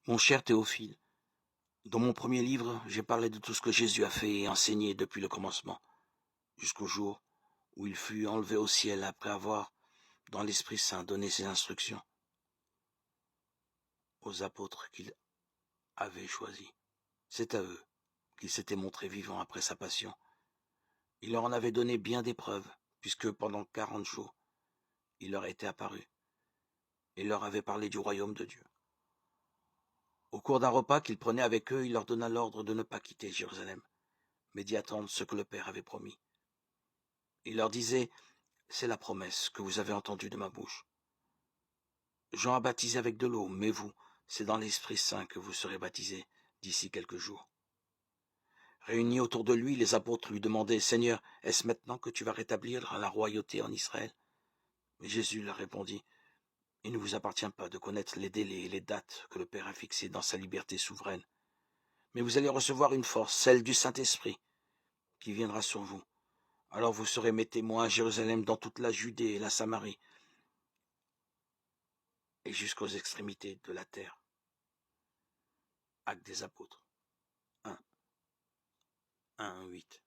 Mon cher Théophile, dans mon premier livre, j'ai parlé de tout ce que Jésus a fait et enseigné depuis le commencement, jusqu'au jour où il fut enlevé au ciel après avoir, dans l'Esprit Saint, donné ses instructions aux apôtres qu'il avait choisis. C'est à eux qu'il s'était montré vivant après sa passion. Il leur en avait donné bien des preuves, puisque pendant 40 jours, il leur était apparu et leur avait parlé du royaume de Dieu. Au cours d'un repas qu'il prenait avec eux, il leur donna l'ordre de ne pas quitter Jérusalem, mais d'y attendre ce que le Père avait promis. Il leur disait: c'est la promesse que vous avez entendue de ma bouche. Jean a baptisé avec de l'eau, mais vous, c'est dans l'Esprit Saint que vous serez baptisés d'ici quelques jours. Réunis autour de lui, les apôtres lui demandaient: Seigneur, est-ce maintenant que tu vas rétablir la royauté en Israël? Mais Jésus leur répondit: il ne vous appartient pas de connaître les délais et les dates que le Père a fixés dans sa liberté souveraine. Mais vous allez recevoir une force, celle du Saint-Esprit, qui viendra sur vous. Alors vous serez mes témoins à Jérusalem, dans toute la Judée et la Samarie, et jusqu'aux extrémités de la terre. Actes des apôtres 1, 1, 8.